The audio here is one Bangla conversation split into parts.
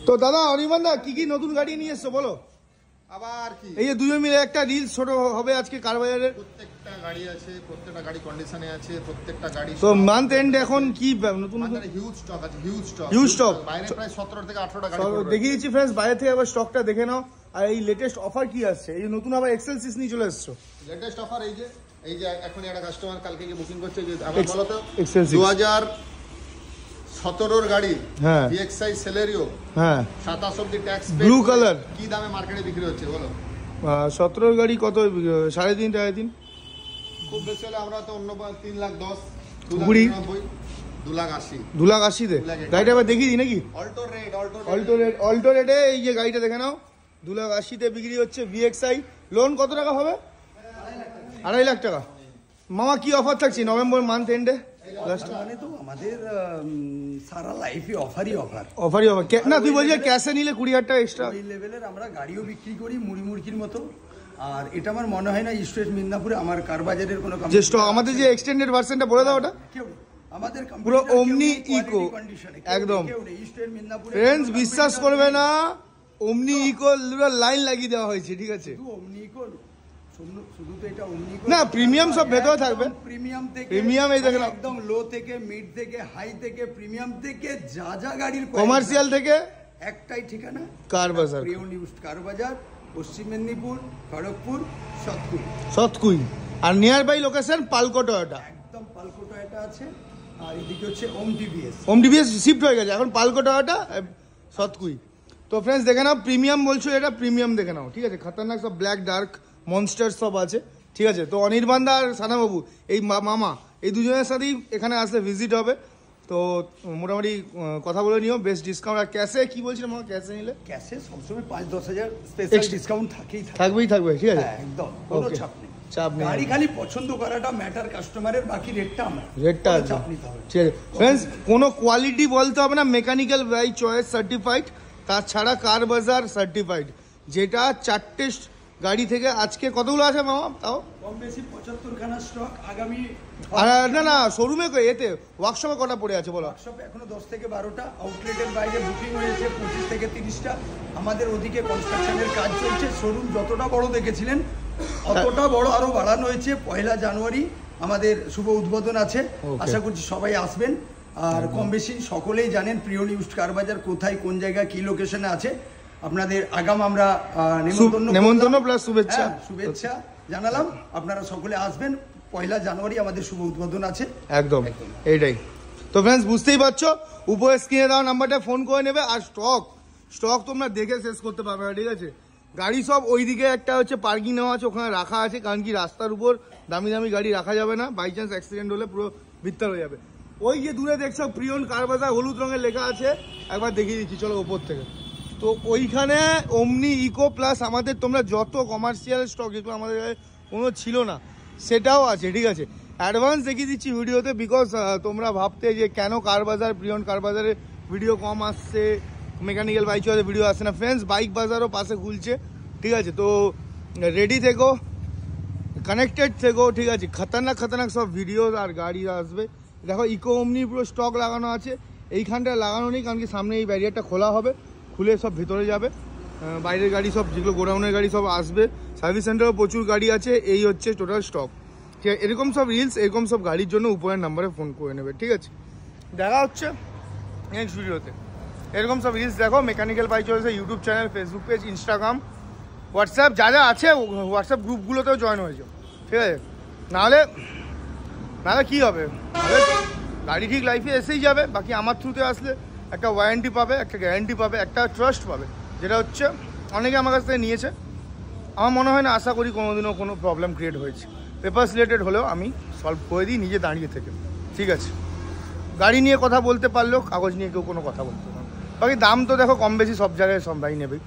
তো দাদা অনির্বাণ দা কি নতুন গাড়ি নিয়ে এসছো বলো। আবার কি এই যে দুজন মিলে একটা রিলস ছোট হবে আজকে কার বাজারের। প্রত্যেকটা গাড়ি আছে, প্রত্যেকটা গাড়ি কন্ডিশনে আছে, প্রত্যেকটা গাড়ি। তো মান্থ এন্ড এখন কি নতুন হিউজ স্টক আছে, হিউজ স্টক। বাইরে প্রায় 17 থেকে 18টা গাড়ি দেখিয়ে দিচ্ছি ফ্রেন্ডস, বাইরে থেকে আবার স্টকটা দেখে নাও। আর এই লেটেস্ট অফার কি আসছে, এই নতুন আবার এক্সেল সিস নিয়ে চলে এসছো। লেটেস্ট অফার এই যে এখন একটা কাস্টমার কালকে গিয়ে বুকিং করছে যে আমার বলো তো এক্সেল 2017 গাড়ি ভিএক্সআই সেলেরিও 27 অবধি ট্যাক্স ব্লু কালার কি দামে মার্কেটে বিক্রি হচ্ছে বলো? 17 গাড়ি কত? 3.5 খুব বেশি হলে আমরা তো অন্য 3,10,000 2,80,000 তে গাড়িটা আবার দেখিয়ে দিই নাকি। অল্টো রেডে এই যে গাড়িটা দেখে নাও 2,80,000 তে বিক্রি হচ্ছে ভিএক্সআই। লোন কত টাকা হবে? 2.5 লাখ টাকা। মামা কি অফার থাকছে নভেম্বর মান্থ এন্ডে? মানে তো আমাদের সারা লাইফে অফারই অফার না, তুই বলছিস ক্যাশে নিলে 20,000 টাকা এক্সট্রা। ওই লেভেলের আমরা গাড়িও বিক্রি করি মুড়ির মতো। আর এটা আমার মনে হয় না স্ট্রেট মিদনাপুরে আমার কার বাজারের কোনো যে স্টক আমাদের যে এক্সটেন্ডেড ভার্সনটা বলে দাও ওটা কেউ আমাদের পুরো ওমনি ইকো একদম স্ট্রেট মিদনাপুরে। ফ্রেন্ডস বিশ্বাস করবে না, ওমনি ইকো লাইন লাগিয়ে দেওয়া হয়েছে, ঠিক আছে। ওমনি ইকো শুধু তো এটা ওমনি ইকো না, প্রিমিয়াম সব ভেতরে থাকবে। প্রিমিয়াম এই দেখেন একদম লো থেকে মিড থেকে হাই থেকে প্রিমিয়াম থেকে যা গাড়ির কমার্শিয়াল থেকে একটাই ঠিকানা কার বাজার। প্রিয় নিউজ কার বাজার, পশ্চিম মেদিনীপুর, খড়গপুর, সতকুই। আর নিয়ার বাই লোকেশন পালকো টয়োটা, একদম পালকো টয়োটা আছে। আর এদিকে হচ্ছে ওম টিভিএস শিফট হয়ে গেছে এখন পালকো টয়োটা সতকুই। তো ফ্রেন্ডস দেখে নাও, প্রিমিয়াম বলছো এটা প্রিমিয়াম দেখে নাও, ঠিক আছে। খতরনাক সব ব্ল্যাক ডার্ক মনস্টার সব আছে, ঠিক আছে। তো অনির্বাণ দা আর সানাবাবু এই মামা এই দুজনের সাথেই এখানে আসলে ভিজিট হবে। তো মোটামুটি কথা বলে নিও, বেস্ট ডিসকাউন্ট। আর ক্যাশে কি বলছিলাম মামা, ক্যাশে নিলে ক্যাশে সবসময় 5-10 হাজার স্পেশাল ডিসকাউন্ট থাকবেই, ঠিক আছে। একদম কোনো চাপ নেই। গাড়ি খালি পছন্দ করাটা ম্যাটার কাস্টমারের, বাকি রেটটা চাপ নিতে হবে, ঠিক আছে। ফ্রেন্ডস কোনো কোয়ালিটি বলতে হবে না, মেকানিক্যাল বাই চয়েস সার্টিফাইড, তাছাড়া কার বাজার সার্টিফাইড। যেটা 4টে গাড়ি থেকে আজকে কতগুলো আছে মামা? তাও কম বেশি 75 খানা স্টক আগামী। না শোরুমে এতে ওয়ার্কশপে কটা পড়ে আছে বলো? ওয়ার্কশপে এখনো 10 থেকে 12টা, আউটলেটের বাইরে বুকিং হয়েছে 25 থেকে 30টা। আমাদের ওদিকে কনস্ট্রাকশনের কাজ চলছে। শোরুম যতটা বড় দেখেছিলেন অতটা বড় আরো বাড়ানো হয়েছে। 1 জানুয়ারি আমাদের শুভ উদ্বোধন আছে, আশা করছি সবাই আসবেন। আর কম বেশি সকলেই জানেন প্রিয় নিউজ কার বাজার কোথায় কোন জায়গায় কি লোকেশনে আছে। আপনাদের আগাম আমরা নেমন্তন্ন প্লাস শুভেচ্ছা জানালাম। আপনারা সকলে আসবেন, 1 জানুয়ারি আমাদের শুভ উদ্বোধন আছে। একদম এইটাই। তো ফ্রেন্ডস বুঝতেই পারছো, উপরে স্ক্রিনে দেওয়া নাম্বারটা ফোন করে নেবে। আর স্টক তোমরা দেখে শেষ করতে পারবে না, ঠিক আছে। গাড়ি সব ওইদিকে একটা হচ্ছে পার্কিং নেওয়া আছে, ওখানে রাখা আছে। কারণ কি রাস্তার উপর দামি গাড়ি রাখা যাবে না, বাই চান্স অ্যাক্সিডেন্ট হলে পুরো বিত্তার হয়ে যাবে। ওই যে দূরে দেখছো প্রিয়ন কার বাজার হলুদ রঙের লেখা আছে, একবার দেখিয়ে দিচ্ছি চলো ওপর থেকে। তো ওইখানে ওমনি ইকো প্লাস আমাদের তোমরা যত কমার্শিয়াল স্টক যেগুলো আমাদের কোনো ছিল না সেটাও আছে, ঠিক আছে। অ্যাডভান্স দেখিয়ে দিচ্ছি ভিডিওতে, বিকজ তোমরা ভাবতে যে কেন কার বাজার প্রিয়ন কার বাজারে ভিডিও কম আসছে, মেকানিক্যাল বাইক চলে ভিডিও আসছে না। ফ্রেন্ডস বাইক বাজারও পাশে খুলছে, ঠিক আছে। তো রেডি থেকো, কানেক্টেড থেকো, ঠিক আছে। খতরনাক সব ভিডিও আর গাড়ি আসবে। দেখো ইকো ওমনি পুরো স্টক লাগানো আছে, এইখানটায় লাগানো নেই কারণ কি সামনে এই ব্যারিয়ারটা খোলা হবে, খুলে সব ভেতরে যাবে। বাইরের গাড়ি সব যেগুলো গোডাউনের গাড়ি সব আসবে। সার্ভিস সেন্টারেও প্রচুর গাড়ি আছে। এই হচ্ছে টোটাল স্টক, ঠিক আছে। এরকম সব রিলস এরকম সব গাড়ির জন্য উপরের নাম্বারে ফোন করে নেবে, ঠিক আছে। দেখা হচ্ছে নেক্সট ভিডিওতে। এরকম সব রিলস দেখো, মেকানিক্যাল বাইক চলেছে YouTube channel, Facebook page, Instagram, WhatsApp যা আছে হোয়াটসঅ্যাপ গ্রুপগুলোতেও জয়েন হয়েছে, ঠিক আছে। নাহলে কী হবে, গাড়ি ঠিক লাইফে এসেই যাবে। বাকি আমার থ্রুতে আসলে একটা ওয়ারেন্টি পাবে, একটা গ্যারান্টি পাবে, একটা ট্রাস্ট পাবে, যেটা হচ্ছে অনেকে আমার কাছ থেকে নিয়েছে। আমার মনে হয় না, আশা করি কোনোদিনও কোনো প্রবলেম ক্রিয়েট হয়েছে। পেপারস রিলেটেড হলেও আমি সলভ করে দিই নিজে দাঁড়িয়ে থেকে, ঠিক আছে। গাড়ি নিয়ে কথা বলতে পারলেও কাগজ নিয়ে কেউ কোনো কথা বলতে পারে। বাকি দাম তো দেখো কম বেশি সব জায়গায় সবাই নেবেই।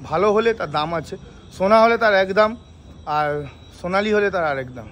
ভালো হলে তার দাম আছে, সোনা হলে তার এক দাম, আর সোনালি হলে তার আরেক দাম।